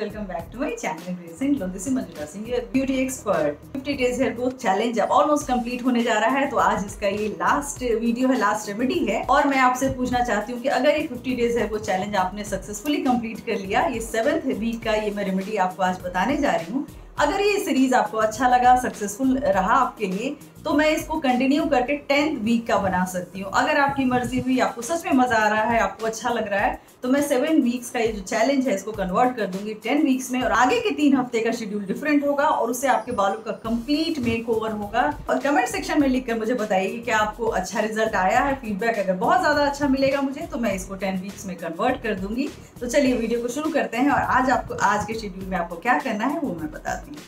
welcome back to my channel Grace and This is Manjuta Singh, your beauty expert। 50 days hair growth challenge अब almost complete होने जा रहा है, तो आज इसका ये लास्ट वीडियो है, लास्ट रेमेडी है। और मैं आपसे पूछना चाहती हूँ कि अगर ये 50 डेज हेयर ग्रोथ चैलेंज आपने सक्सेसफुली कंप्लीट कर लिया, ये 7th वीक का ये मैं रेमेडी आपको आज बताने जा रही हूँ। अगर ये सीरीज आपको अच्छा लगा, सक्सेसफुल रहा आपके लिए, तो मैं इसको कंटिन्यू करके 10th वीक का बना सकती हूँ। अगर आपकी मर्जी हुई, आपको सच में मजा आ रहा है, आपको अच्छा लग रहा है, तो मैं 7 वीक्स का ये जो चैलेंज है इसको कन्वर्ट कर दूंगी 10 वीक्स में। और आगे के 3 हफ्ते का शेड्यूल डिफरेंट होगा और उससे आपके बालों का कंप्लीट मेकओवर होगा। और कमेंट सेक्शन में लिखकर मुझे बताइए कि क्या आपको अच्छा रिजल्ट आया है। फीडबैक अगर बहुत ज्यादा अच्छा मिलेगा मुझे, तो मैं इसको 10 वीक्स में कन्वर्ट कर दूंगी। तो चलिए वीडियो को शुरू करते हैं। और आज के शेड्यूल में आपको क्या करना है वो मैं बताती हूँ।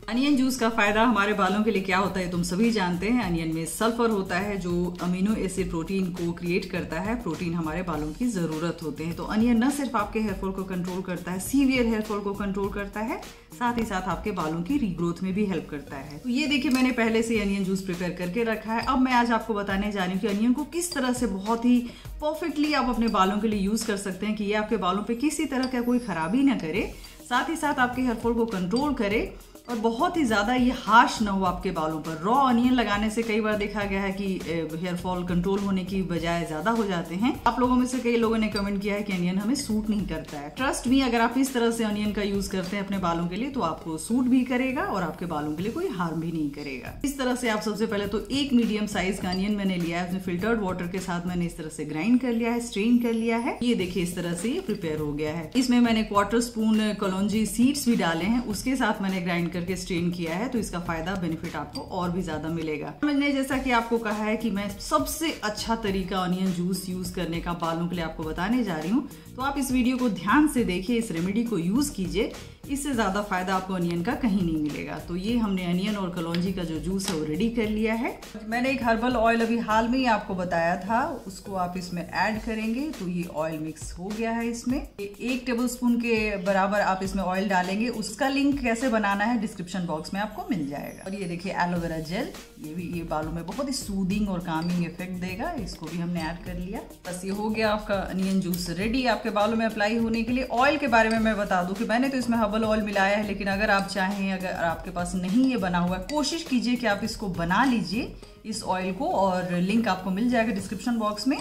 अनियन जूस का फायदा हमारे बालों के लिए क्या होता है तुम सभी जानते हैं। अनियन में सल्फर होता है जो अमीनो एसिड प्रोटीन को क्रिएट करता है। प्रोटीन हमारे बालों की जरूरत होते हैं। तो अनियन न सिर्फ आपके हेयर फॉल को कंट्रोल करता है, सीवियर हेयर फॉल को कंट्रोल करता है, साथ ही साथ आपके बालों की रीग्रोथ में भी हेल्प करता है। तो ये देखिए, मैंने पहले से अनियन जूस प्रिपेयर करके रखा है। अब मैं आज आपको बताने जा रही हूँ कि अनियन को किस तरह से बहुत ही परफेक्टली आप अपने बालों के लिए यूज कर सकते हैं कि ये आपके बालों पे किसी तरह का कोई खराबी ना करे, साथ ही साथ आपके हेयर फॉल को कंट्रोल करे और बहुत ही ज्यादा ये हार्श ना हो आपके बालों पर। रॉ अनियन लगाने से कई बार देखा गया है कि हेयर फॉल कंट्रोल होने की बजाय ज्यादा हो जाते हैं। आप लोगों में से कई लोगों ने कमेंट किया है कि अनियन हमें सूट नहीं करता है। ट्रस्ट मी, अगर आप इस तरह से अनियन का यूज करते हैं अपने बालों के लिए, तो आपको सूट भी करेगा और आपके बालों के लिए कोई हार्म भी नहीं करेगा। इस तरह से आप सबसे पहले तो एक मीडियम साइज का अनियन मैंने लिया है, उसमें फिल्टर्ड वाटर के साथ मैंने इस तरह से ग्राइंड कर लिया है, स्ट्रेन कर लिया है। ये देखिए इस तरह से ये प्रिपेयर हो गया है। इसमें मैंने 1/4 स्पून कलौंजी सीड्स भी डाले हैं, उसके साथ मैंने ग्राइंड करके स्ट्रेन किया है। तो इसका फायदा बेनिफिट आपको और भी ज्यादा मिलेगा। मैंने जैसा कि आपको कहा है कि मैं सबसे अच्छा तरीका अनियन जूस यूज करने का बालों के लिए आपको बताने जा रही हूँ, तो आप इस वीडियो को ध्यान से देखिए, इस रेमेडी को यूज कीजिए। इससे ज्यादा फायदा आपको अनियन का कहीं नहीं मिलेगा। तो ये हमने अनियन और कलौंजी का जो जूस है वो रेडी कर लिया है। मैंने एक हर्बल ऑयल अभी हाल में ही आपको बताया था, उसको आप इसमें ऐड करेंगे। तो ये ऑयल मिक्स हो गया है। इसमें 1 टेबलस्पून के बराबर आप इसमें ऑयल डालेंगे। उसका लिंक कैसे बनाना है डिस्क्रिप्शन बॉक्स में आपको मिल जाएगा। और ये देखिए एलोवेरा जेल, ये बालों में बहुत ही सूदिंग और कामिंग इफेक्ट देगा। इसको भी हमने ऐड कर लिया। बस ये हो गया आपका अनियन जूस रेडी आपके बालों में अप्लाई होने के लिए। ऑयल के बारे में मैं बता दूं कि मैंने तो इसमें हर्बल ऑयल मिलाया है, लेकिन अगर आप चाहें, अगर आपके पास नहीं ये बना हुआ है, कोशिश कीजिए कि आप इसको बना लीजिए इस ऑयल को, और लिंक आपको मिल जाएगा डिस्क्रिप्शन बॉक्स में।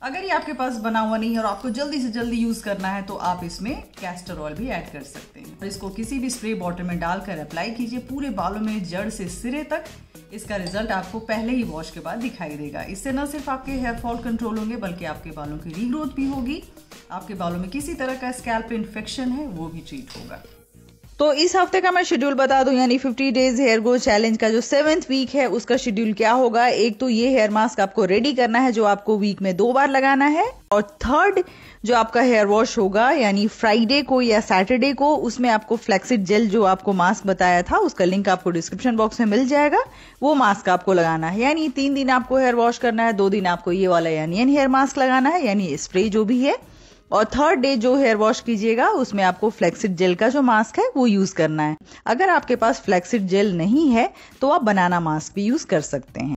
अगर ये आपके पास बना हुआ नहीं है और आपको जल्दी से जल्दी यूज करना है, तो आप इसमें कैस्टर ऑयल भी ऐड कर सकते हैं। और इसको किसी भी स्प्रे बॉटल में डालकर अप्लाई कीजिए पूरे बालों में, जड़ से सिरे तक। इसका रिजल्ट आपको पहले ही वॉश के बाद दिखाई देगा। इससे न सिर्फ आपके हेयर फॉल कंट्रोल होंगे, बल्कि आपके बालों की रीग्रोथ भी होगी। आपके बालों में किसी तरह का स्कैल्प इन्फेक्शन है वो भी ट्रीट होगा। तो इस हफ्ते का मैं शेड्यूल बता दूं, यानी 50 डेज हेयर ग्रोथ चैलेंज का जो 7th वीक है उसका शेड्यूल क्या होगा। एक तो ये हेयर मास्क आपको रेडी करना है, जो आपको वीक में 2 बार लगाना है। और 3rd जो आपका हेयर वॉश होगा, यानी फ्राइडे को या सैटरडे को, उसमें आपको फ्लैक्सिड जेल जो आपको मास्क बताया था, उसका लिंक आपको डिस्क्रिप्शन बॉक्स में मिल जाएगा। वो मास्क आपको लगाना है। यानी 3 दिन आपको हेयर वॉश करना है, 2 दिन आपको ये वाला यानी हेयर मास्क लगाना है, यानी स्प्रे जो भी है। और 3rd डे जो हेयर वॉश कीजिएगा, उसमें आपको फ्लैक्सिड जेल का जो मास्क है वो यूज करना है। अगर आपके पास फ्लैक्सिड जेल नहीं है तो आप बनाना मास्क भी यूज कर सकते हैं।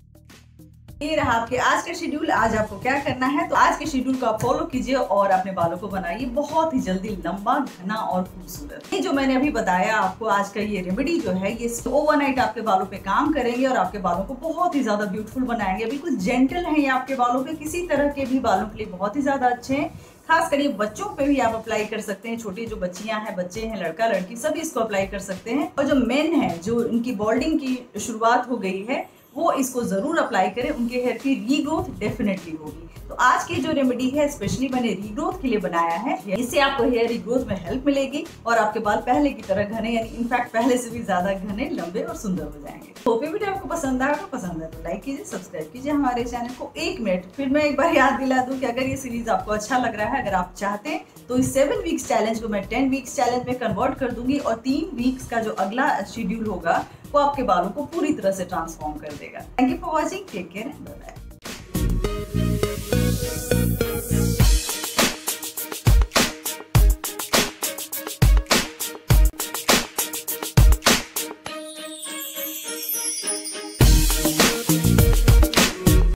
ये रहा आपके आज का शेड्यूल। आज आपको क्या करना है, तो आज के शेड्यूल को आप फॉलो कीजिए और अपने बालों को बनाइए बहुत ही जल्दी लंबा, घना और खूबसूरत। ये जो मैंने अभी बताया आपको, आज का ये रेमेडी जो है, ये ओवरनाइट आपके बालों पे काम करेंगे और आपके बालों को बहुत ही ज्यादा ब्यूटीफुल बनाएंगे। बिल्कुल जेंटल है ये आपके बालों पे, किसी तरह के भी बालों के लिए बहुत ही ज्यादा अच्छे हैं। खास कर ये बच्चों पे भी आप अप्लाई कर सकते हैं। छोटी जो बच्चियां हैं, बच्चे हैं, लड़का लड़की, सभी इसको अप्लाई कर सकते हैं। और जो मेन है, जो इनकी बॉल्डिंग की शुरुआत हो गई है, वो इसको जरूर अप्लाई करें। उनके हेयर की रीग्रोथ डेफिनेटली होगी। तो आज की जो रेमेडी है स्पेशली मैंने रीग्रोथ के लिए बनाया है। इससे आपको हेयर रीग्रोथ में हेल्प मिलेगी और आपके बाल पहले की तरह घने, यानी इनफैक्ट पहले से भी ज्यादा घने, लंबे और सुंदर हो जाएंगे। तो वीडियो आपको पसंद आया तो पसंद है तो लाइक कीजिए, सब्सक्राइब कीजिए हमारे चैनल को। 1 मिनट फिर मैं एक बार याद दिला दूं कि अगर ये सीरीज आपको अच्छा लग रहा है, अगर आप चाहते हैं, तो इस 7 वीक्स चैलेंज को मैं 10 वीक्स चैलेंज में कन्वर्ट कर दूंगी। और 3 वीक्स का जो अगला शेड्यूल होगा वो आपके बालों को पूरी तरह से ट्रांसफॉर्म कर देगा। Thank you for watching, take care and bye bye.